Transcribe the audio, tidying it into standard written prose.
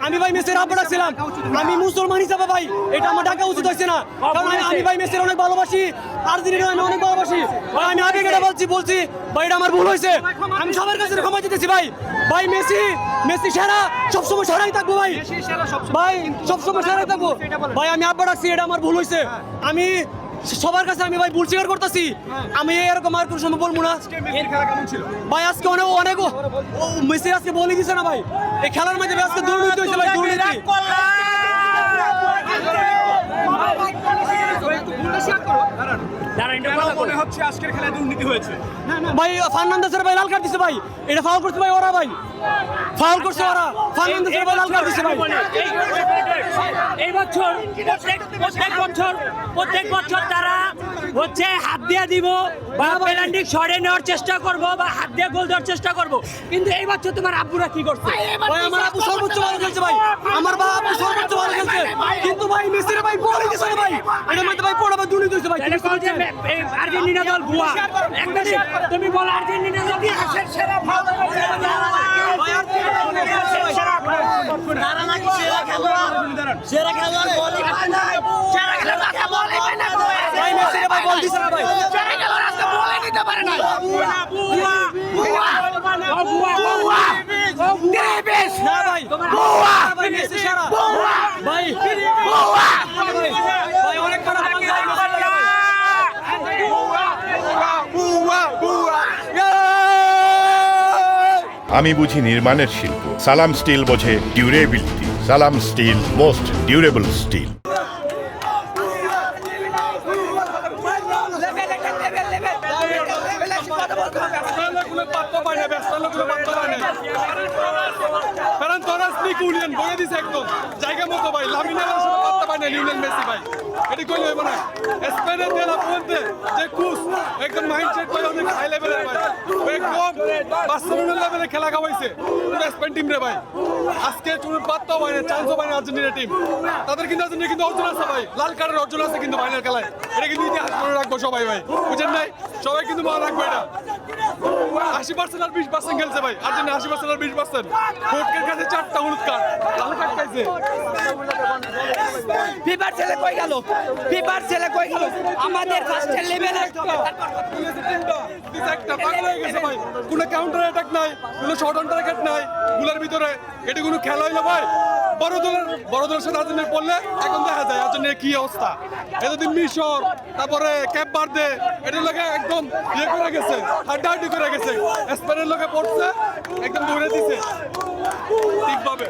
আমি ভাই মেসির আব্বা ছিলাম, আমি মুসলমান হিসাবে ভাই এটা আমার ডাকা উচিত হয়েছে না, কারণ আমি ভাই মেসির অনেক ভালোবাসি, আর্জেন্টিনা আমি অনেক ভালোবাসি ভাই। আমি আগে এটা বলছি ভাই এটা আমার ভুল হয়েছে, আমি সবার কাছে ক্ষমা চাইতেছি ভাই। ভাই মেসি সেরা, সবসময় সেরাই থাকবো ভাই, ভাই সবসময় সেরাই থাকবো ভাই। আমি আব্বা ডাকছি, এটা আমার ভুল হয়েছে, আমি সবার কাছে আমি ভাই ভুল স্বীকার করতেছি, আমি এরকম আর কোনো সময় বলবো না ভাই। আজকে অনেক মেসি আজকে বলে দিছে না ভাই, এই খেলার মধ্যে আজকে দুর্নীতি হয়েছে ভাই, দুর্নীতি। মনে হচ্ছে আজকের খেলায় দুর্নীতি হয়েছে ভাই। ফার্নান্দেসের ভাই লাল কার্ড দিছে ভাই, এটা ফাউল করছে ভাই ওরা, ভাই ফাউল করছে ওরা, ফার্নান্দেসের ভাই লাল কার্ড দিছে ভাই। এই বছর প্রত্যেক বছর তারা হচ্ছে হাত দিয়ে দিব বা পেনাল্টি সরে নেওয়ার চেষ্টা করব বা হাত দিয়ে গোল দেওয়ার চেষ্টা করব, কিন্তু এই বছর তোমার আব্বুরা কি করছে? ভাই আমার আব্বু সর্বোচ্চ ভালো খেলছে ভাই, আমার আব্বু সর্বোচ্চ ভালো খেলছে, কিন্তু ভাই মেসির ভাই বলে দিছে ভাই, এটা মধ্যে ভাই পড়া ভাই দুর্নীতি হয়েছে ভাই। আর্জেন্টিনা দল ভুয়া, তুমি বলো আর্জেন্টিনা দল কি আসের সেরা ভালো সেরা খেলোয়াড় বলই পায় না, সেরা খেলোয়াড় বলই পায় না ভাই মেসির ভাই বল দিছে না ভাই, সেরা খেলোয়াড় আজকে বলই দিতে পারে না। বুয়া বুয়া বুয়া বুয়া বুয়া দেবেশ না ভাই বুয়া ভাই মেসি সেরা বুয়া ভাই, বুয়া ভাই অনেক খারাপ আমি বুঝি নির্মাণের শিল্প, সালাম স্টিল বোঝে ডিউরেবিলিটি। সালাম স্টিল, মোস্ট ডিউরেবল স্টিল। জায়গা মতো ভাই লামিনের সাথে পাত্তা পায় না লিওনেল মেসি ভাই, এটি কইলে হইব না। স্পেনের দেলা পয়েন্টে যে কুস একদম মাইন্ডসেট ভাই অনেক হাই লেভেলের ভাই, একদম বার্সেলোনা লেভেলে খেলা খাওয়াইছে পুরো স্পেন টিম রে ভাই। আজকে কোনো পাত্তাও পায় না, চান্সও পায় না আর্জেন্টিনা টিম, তাদের কিন্তু আর্জেন্টিনা কিন্তু অর্জন আছে ভাই, লাল কার্ডের অর্জন আছে কিন্তু ফাইনাল খেলায়, এটা কিন্তু ইতিহাস মনে রাখবো সবাই ভাই, বুঝেন নাই? সবাই কিন্তু মনে রাখবো এটা। 80% আর 20% খেলছে ভাই আর্জেন্টিনা, 80% আর 20%। ফোর্টের কাছে 4টা হলুদ কার্ড, লাল কার্ড খাইছে। ফিফার ছেলে কই গেল? ফিফার ছেলে কই গেল? আমাদের ফার্স্টের লেভেলে একটা পাগল হয়ে গেছে ভাই, কোনো কাউন্টার অ্যাটাক নাই, কোনো শর্ট অন টার্গেট নাই গুলার ভিতরে, এটা কোনো খেলা হইলো ভাই? বড় দলের সাথে আর্জেন্টিনা পড়লে এখন দেখা যায় আর্জেন্টিনার কি অবস্থা। এতদিন মিশর, তারপরে ক্যাপ বার্দে, এটার লোকে একদম ইয়ে করে গেছে, হাড্ডাহাড্ডি করে গেছে, স্পেনের লোকে পড়ছে একদম দৌড়ে দিছে ঠিকভাবে।